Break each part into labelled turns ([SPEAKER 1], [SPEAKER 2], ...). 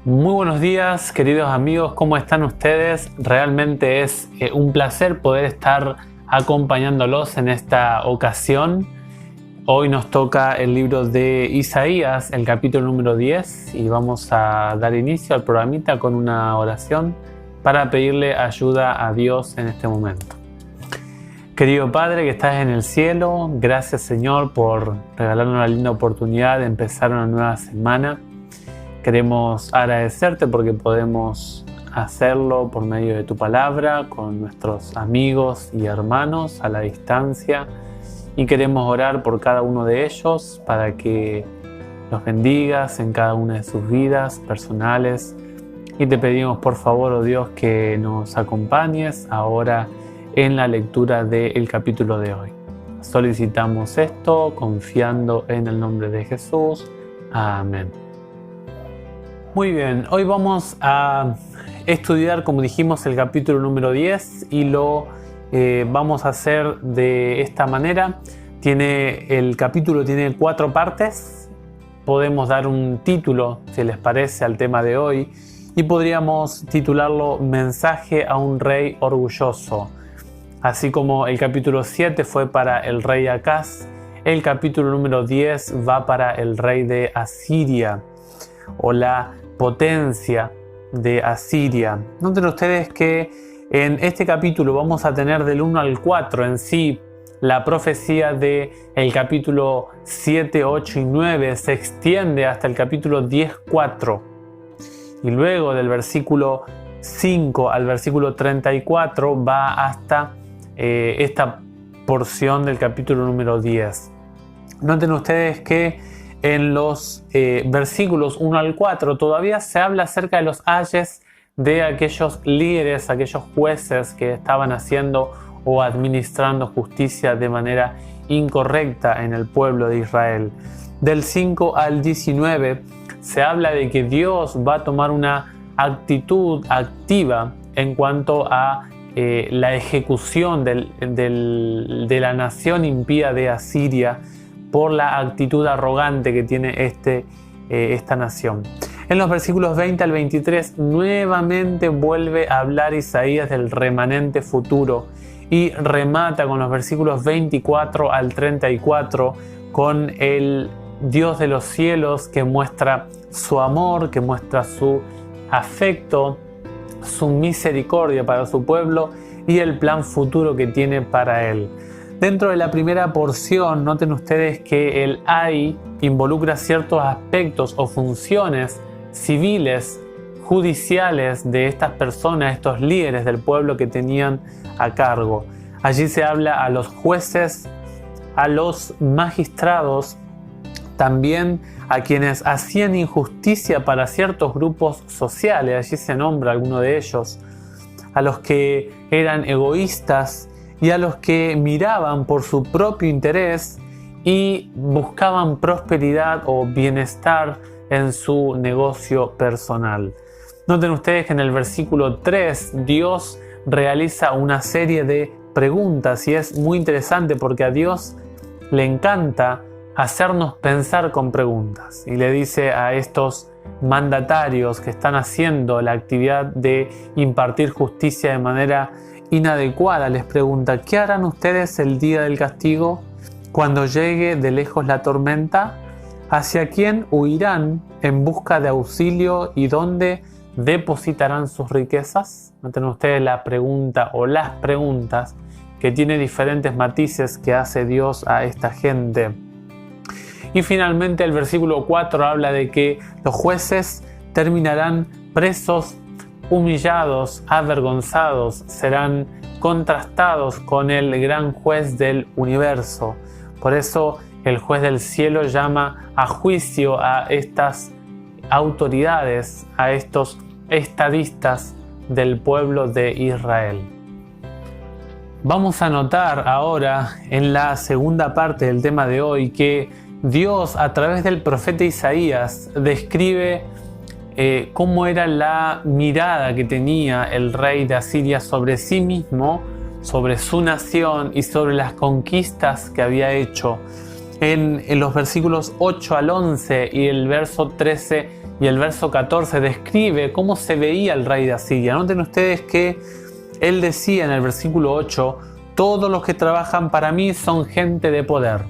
[SPEAKER 1] Muy buenos días, queridos amigos, ¿cómo están ustedes? Realmente es un placer poder estar acompañándolos en esta ocasión. Hoy nos toca el libro de Isaías, el capítulo número 10, y vamos a dar inicio al programita con una oración para pedirle ayuda a Dios en este momento. Querido Padre que estás en el cielo, gracias Señor por regalarnos la linda oportunidad de empezar una nueva semana. Queremos agradecerte porque podemos hacerlo por medio de tu palabra, con nuestros amigos y hermanos a la distancia. Y queremos orar por cada uno de ellos para que los bendigas en cada una de sus vidas personales. Y te pedimos por favor, oh Dios, que nos acompañes ahora en la lectura del capítulo de hoy. Solicitamos esto confiando en el nombre de Jesús. Amén. Muy bien, hoy vamos a estudiar, como dijimos, el capítulo número 10 y lo vamos a hacer de esta manera. El capítulo tiene 4 partes. Podemos dar un título, si les parece, al tema de hoy y podríamos titularlo Mensaje a un rey orgulloso. Así como el capítulo 7 fue para el rey Acaz, el capítulo número 10 va para el rey de Asiria o la potencia de Asiria. Noten ustedes que en este capítulo vamos a tener del 1 al 4 en sí. La profecía del capítulo 7, 8 y 9 se extiende hasta el capítulo 10, 4. Y luego del versículo 5 al versículo 34 va hasta esta porción del capítulo número 10. Noten ustedes que en los versículos 1 al 4 todavía se habla acerca de los ayes de aquellos líderes, aquellos jueces que estaban haciendo o administrando justicia de manera incorrecta en el pueblo de Israel. Del 5 al 19 se habla de que Dios va a tomar una actitud activa en cuanto a la ejecución de la nación impía de Asiria por la actitud arrogante que tiene esta nación. En los versículos 20 al 23 nuevamente vuelve a hablar Isaías del remanente futuro y remata con los versículos 24 al 34 con el Dios de los cielos que muestra su amor, que muestra su afecto, su misericordia para su pueblo y el plan futuro que tiene para él. Dentro de la primera porción, noten ustedes que el ay involucra ciertos aspectos o funciones civiles, judiciales de estas personas, estos líderes del pueblo que tenían a cargo. Allí se habla a los jueces, a los magistrados, también a quienes hacían injusticia para ciertos grupos sociales, allí se nombra alguno de ellos, a los que eran egoístas, y a los que miraban por su propio interés y buscaban prosperidad o bienestar en su negocio personal. Noten ustedes que en el versículo 3 Dios realiza una serie de preguntas y es muy interesante porque a Dios le encanta hacernos pensar con preguntas y le dice a estos mandatarios que están haciendo la actividad de impartir justicia de manera inadecuada, les pregunta: ¿qué harán ustedes el día del castigo? Cuando llegue de lejos la tormenta, ¿hacia quién huirán en busca de auxilio y dónde depositarán sus riquezas? Noten ustedes la pregunta o las preguntas que tiene diferentes matices que hace Dios a esta gente. Y finalmente el versículo 4 habla de que los jueces terminarán presos, humillados, avergonzados, serán contrastados con el gran juez del universo. Por eso el juez del cielo llama a juicio a estas autoridades, a estos estadistas del pueblo de Israel. Vamos a notar ahora en la segunda parte del tema de hoy que Dios a través del profeta Isaías describe cómo era la mirada que tenía el rey de Asiria sobre sí mismo, sobre su nación y sobre las conquistas que había hecho. En los versículos 8 al 11 y el verso 13 y el verso 14 describe cómo se veía el rey de Asiria. Noten ustedes que él decía en el versículo 8, todos los que trabajan para mí son gente de poder.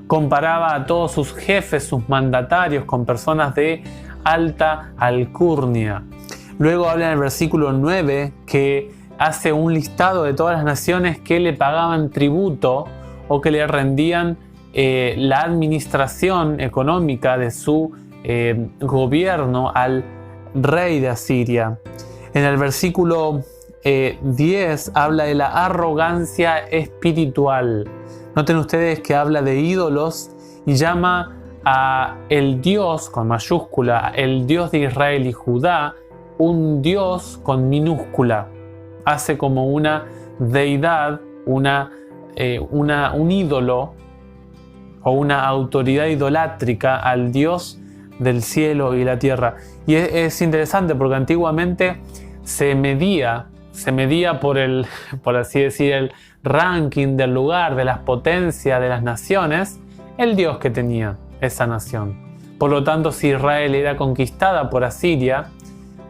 [SPEAKER 1] Comparaba a todos sus jefes, sus mandatarios, con personas de alta alcurnia. Luego habla en el versículo 9 que hace un listado de todas las naciones que le pagaban tributo o que le rendían la administración económica de su gobierno al rey de Asiria. En el versículo 10 habla de la arrogancia espiritual. Noten ustedes que habla de ídolos y llama a el Dios con mayúscula, el Dios de Israel y Judá, un Dios con minúscula. Hace como una deidad, un ídolo o una autoridad idolátrica al Dios del cielo y la tierra. Y es interesante porque antiguamente se medía por así decir, el ranking del lugar, de las potencias, de las naciones, el Dios que tenía esa nación. Por lo tanto, si Israel era conquistada por Asiria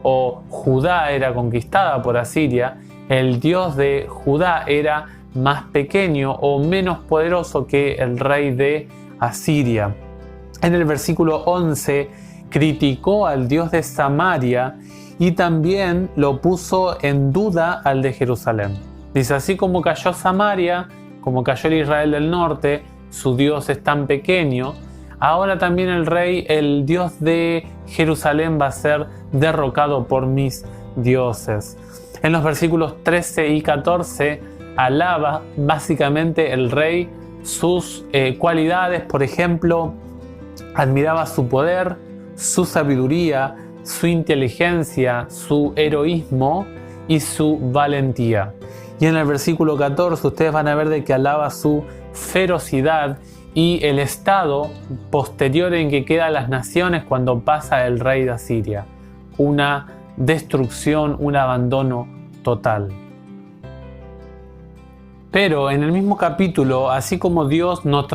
[SPEAKER 1] o Judá era conquistada por Asiria, el Dios de Judá era más pequeño o menos poderoso que el rey de Asiria. En el versículo 11 criticó al Dios de Samaria y también lo puso en duda al de Jerusalén. Dice, así como cayó Samaria, como cayó el Israel del norte, su Dios es tan pequeño, ahora también el Dios de Jerusalén va a ser derrocado por mis dioses. En los versículos 13 y 14 alaba básicamente el rey sus cualidades. Por ejemplo, admiraba su poder, su sabiduría, su inteligencia, su heroísmo y su valentía. Y en el versículo 14 ustedes van a ver de que alaba su ferocidad y el estado posterior en que quedan las naciones cuando pasa el rey de Asiria. Una destrucción, un abandono total. Pero en el mismo capítulo, así como Dios nos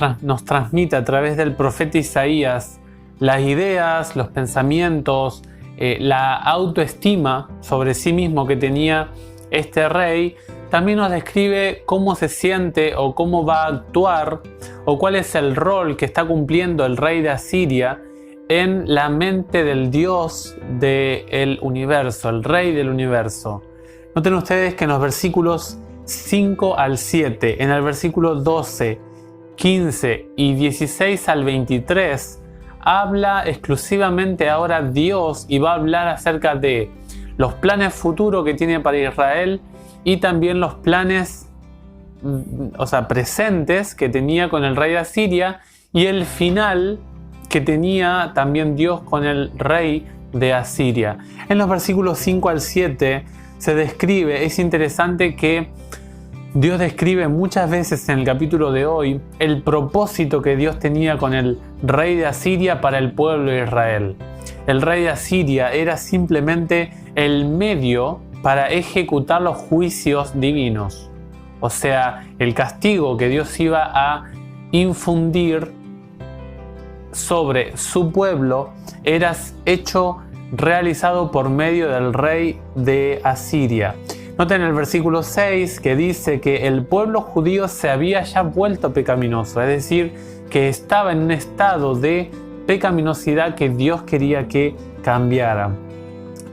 [SPEAKER 1] transmite a través del profeta Isaías las ideas, los pensamientos, la autoestima sobre sí mismo que tenía este rey, también nos describe cómo se siente o cómo va a actuar o cuál es el rol que está cumpliendo el rey de Asiria en la mente del Dios del universo, el rey del universo. Noten ustedes que en los versículos 5 al 7, en el versículo 12, 15 y 16 al 23, habla exclusivamente ahora Dios y va a hablar acerca de los planes futuros que tiene para Israel y también los planes, presentes que tenía con el rey de Asiria y el final que tenía también Dios con el rey de Asiria. En los versículos 5 al 7 se describe, es interesante que Dios describe muchas veces en el capítulo de hoy el propósito que Dios tenía con el rey de Asiria para el pueblo de Israel. El rey de Asiria era simplemente el medio para ejecutar los juicios divinos. O sea, el castigo que Dios iba a infundir sobre su pueblo era realizado por medio del rey de Asiria. Noten el versículo 6 que dice que el pueblo judío se había ya vuelto pecaminoso, es decir, que estaba en un estado de pecaminosidad que Dios quería que cambiara.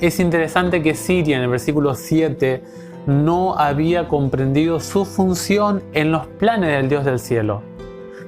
[SPEAKER 1] Es interesante que Siria en el versículo 7 no había comprendido su función en los planes del Dios del cielo.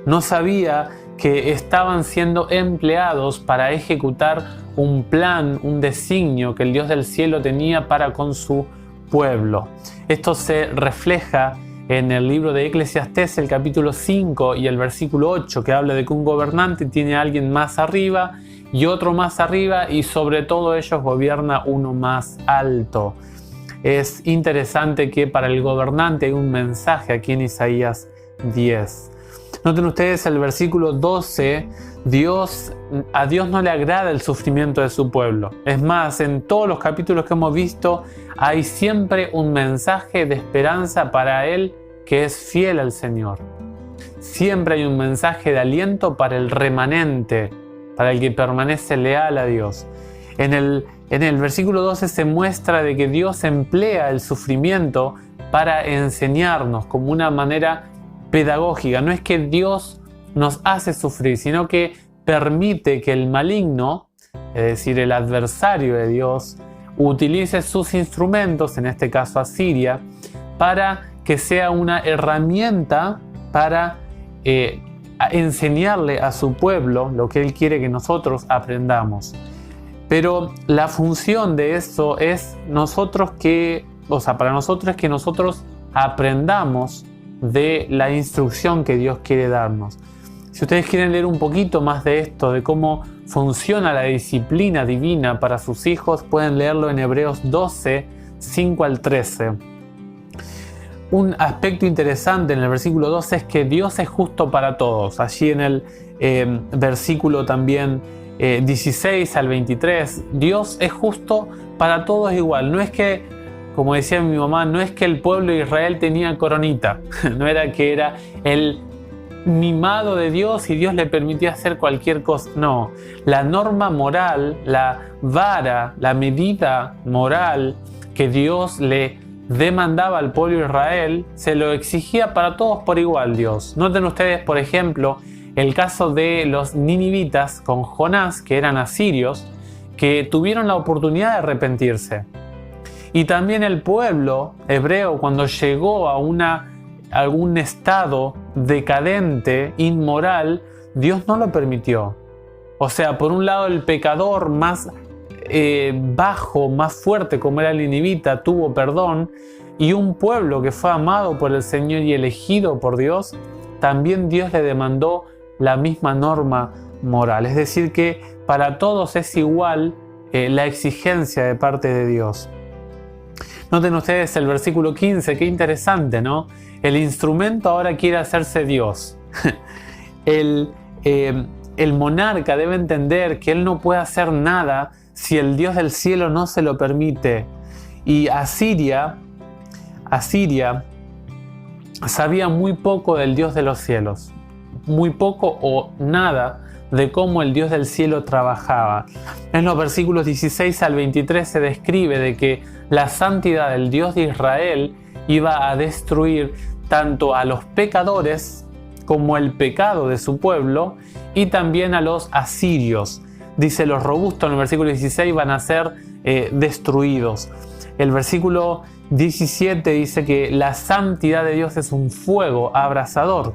[SPEAKER 1] No sabía que estaban siendo empleados para ejecutar un plan, un designio que el Dios del cielo tenía para con su pueblo. Esto se refleja en el libro de Eclesiastés, el capítulo 5 y el versículo 8, que habla de que un gobernante tiene a alguien más arriba y otro más arriba y sobre todo ellos gobierna uno más alto. Es interesante que para el gobernante hay un mensaje aquí en Isaías 10. Noten ustedes el versículo 12, a Dios no le agrada el sufrimiento de su pueblo. Es más, en todos los capítulos que hemos visto hay siempre un mensaje de esperanza para él que es fiel al Señor. Siempre hay un mensaje de aliento para el remanente, para el que permanece leal a Dios. En el versículo 12 se muestra de que Dios emplea el sufrimiento para enseñarnos como una manera pedagógica. No es que Dios nos hace sufrir, sino que permite que el maligno, es decir, el adversario de Dios, utilice sus instrumentos, en este caso Asiria, para que sea una herramienta para enseñarle a su pueblo lo que Él quiere que nosotros aprendamos. Pero la función de eso es para nosotros es que nosotros aprendamos de la instrucción que Dios quiere darnos. Si ustedes quieren leer un poquito más de esto, de cómo funciona la disciplina divina para sus hijos, pueden leerlo en Hebreos 12, 5 al 13. Un aspecto interesante en el versículo 12 es que Dios es justo para todos. Allí en el versículo también 16 al 23, Dios es justo para todos igual. No es que, como decía mi mamá, no es que el pueblo de Israel tenía coronita, no era que era el mimado de Dios y Dios le permitía hacer cualquier cosa. No, la norma moral, la vara, la medida moral que Dios le demandaba al pueblo de Israel, se lo exigía para todos por igual Dios. Noten ustedes, por ejemplo, el caso de los ninivitas con Jonás, que eran asirios, que tuvieron la oportunidad de arrepentirse. Y también el pueblo hebreo, cuando llegó a algún estado decadente, inmoral, Dios no lo permitió. O sea, por un lado el pecador más bajo, más fuerte como era el ninivita, tuvo perdón, y un pueblo que fue amado por el Señor y elegido por Dios, también Dios le demandó la misma norma moral. Es decir, que para todos es igual la exigencia de parte de Dios. Noten ustedes el versículo 15, qué interesante, ¿no? El instrumento ahora quiere hacerse Dios. El monarca debe entender que él no puede hacer nada si el Dios del cielo no se lo permite. Y Asiria sabía muy poco del Dios de los cielos, muy poco o nada de cómo el Dios del cielo trabajaba. En los versículos 16 al 23 se describe de que la santidad del Dios de Israel iba a destruir tanto a los pecadores como el pecado de su pueblo y también a los asirios. Dice, los robustos en el versículo 16 van a ser destruidos. El versículo 17 dice que la santidad de Dios es un fuego abrasador.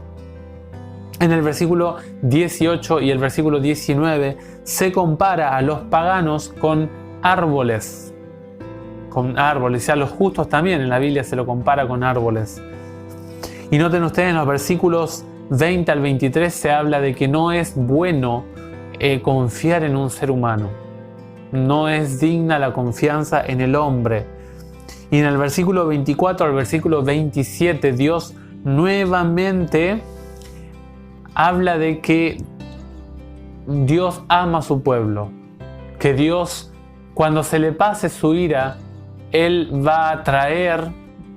[SPEAKER 1] En el versículo 18 y el versículo 19 se compara a los paganos con árboles. Y a los justos también en la Biblia se lo compara con árboles. Y noten ustedes en los versículos 20 al 23 se habla de que no es bueno confiar en un ser humano. No es digna la confianza en el hombre. Y en el versículo 24 al versículo 27 Dios nuevamente habla de que Dios ama a su pueblo. Que Dios, cuando se le pase su ira, Él va a traer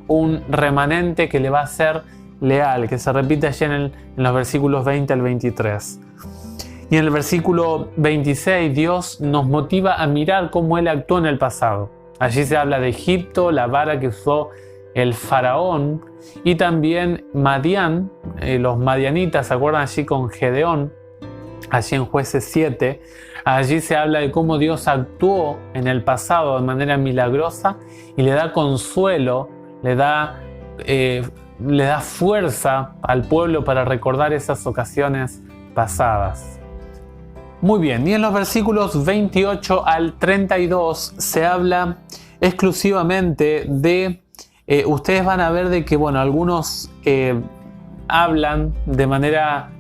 [SPEAKER 1] un remanente que le va a ser leal, que se repite allí en los versículos 20 al 23. Y en el versículo 26 Dios nos motiva a mirar cómo Él actuó en el pasado. Allí se habla de Egipto, la vara que usó el faraón, y también Madián, los madianitas, ¿se acuerdan allí con Gedeón? Allí en Jueces 7, allí se habla de cómo Dios actuó en el pasado de manera milagrosa y le da consuelo, le da fuerza al pueblo para recordar esas ocasiones pasadas. Muy bien, y en los versículos 28 al 32 se habla exclusivamente de, ustedes van a ver de que, bueno, algunos hablan de manera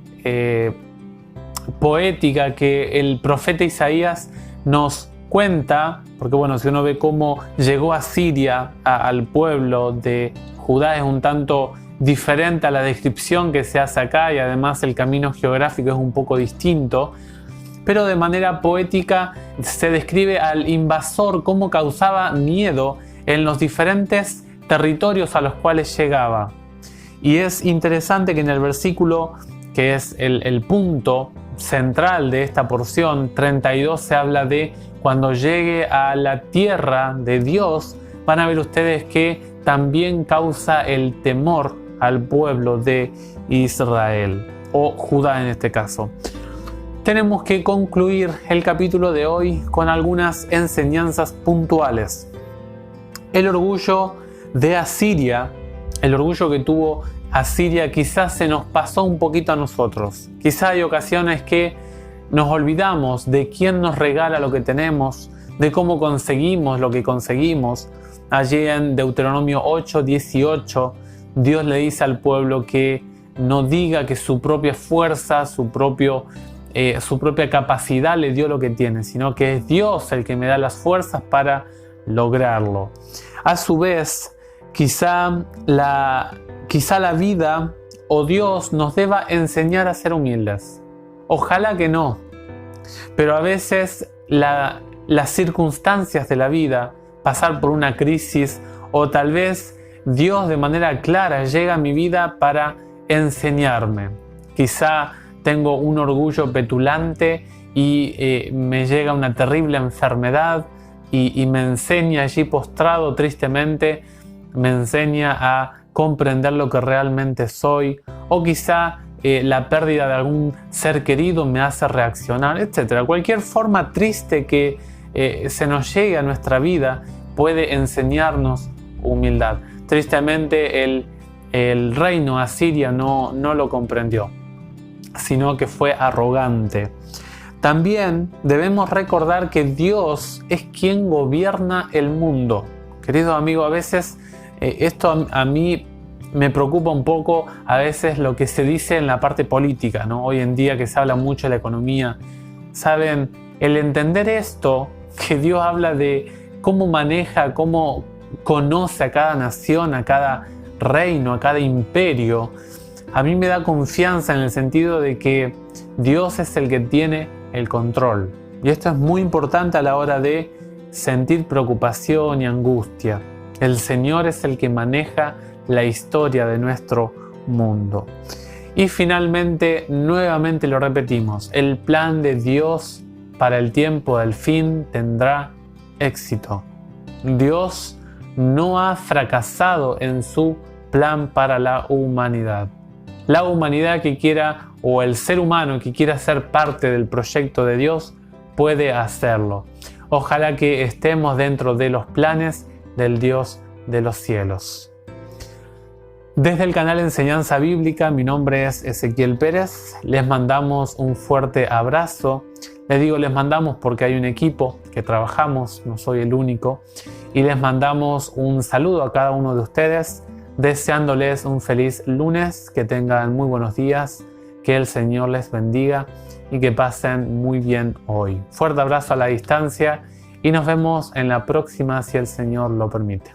[SPEAKER 1] poética que el profeta Isaías nos cuenta, porque bueno, si uno ve cómo llegó a Siria al pueblo de Judá es un tanto diferente a la descripción que se hace acá y además el camino geográfico es un poco distinto. Pero de manera poética se describe al invasor cómo causaba miedo en los diferentes territorios a los cuales llegaba. Y es interesante que en el versículo, que es el punto central de esta porción, 32, se habla de cuando llegue a la tierra de Dios. Van a ver ustedes que también causa el temor al pueblo de Israel, o Judá en este caso. Tenemos que concluir el capítulo de hoy con algunas enseñanzas puntuales. El orgullo de Asiria, el orgullo que tuvo Asiria, quizás se nos pasó un poquito a nosotros. Quizás hay ocasiones que nos olvidamos de quién nos regala lo que tenemos, de cómo conseguimos lo que conseguimos. Allí en Deuteronomio 8:18, Dios le dice al pueblo que no diga que su propia fuerza, su propia capacidad le dio lo que tiene, sino que es Dios el que me da las fuerzas para lograrlo. A su vez, quizá la vida o Dios nos deba enseñar a ser humildes. Ojalá que no, pero a veces las circunstancias de la vida, pasar por una crisis, o tal vez Dios de manera clara llega a mi vida para enseñarme. Quizá tengo un orgullo petulante y me llega una terrible enfermedad y me enseña allí postrado tristemente, me enseña a comprender lo que realmente soy, o quizá la pérdida de algún ser querido me hace reaccionar, etc. Cualquier forma triste que se nos llegue a nuestra vida puede enseñarnos humildad. Tristemente el reino asirio no lo comprendió, sino que fue arrogante. También debemos recordar que Dios es quien gobierna el mundo. Querido amigo, a veces esto a mí me preocupa un poco, a veces lo que se dice en la parte política, ¿no? Hoy en día que se habla mucho de la economía. Saben, el entender esto, que Dios habla de cómo maneja, cómo conoce a cada nación, a cada reino, a cada imperio, a mí me da confianza en el sentido de que Dios es el que tiene el control. Y esto es muy importante a la hora de sentir preocupación y angustia. El Señor es el que maneja la historia de nuestro mundo. Y finalmente, nuevamente lo repetimos, el plan de Dios para el tiempo del fin tendrá éxito. Dios no ha fracasado en su plan para la humanidad. La humanidad que quiera, o el ser humano que quiera ser parte del proyecto de Dios, puede hacerlo. Ojalá que estemos dentro de los planes del Dios de los cielos. Desde el canal Enseñanza Bíblica, mi nombre es Ezequiel Pérez. Les mandamos un fuerte abrazo. Les digo les mandamos porque hay un equipo que trabajamos, no soy el único. Y les mandamos un saludo a cada uno de ustedes, deseándoles un feliz lunes, que tengan muy buenos días, que el Señor les bendiga y que pasen muy bien hoy. Fuerte abrazo a la distancia y nos vemos en la próxima si el Señor lo permite.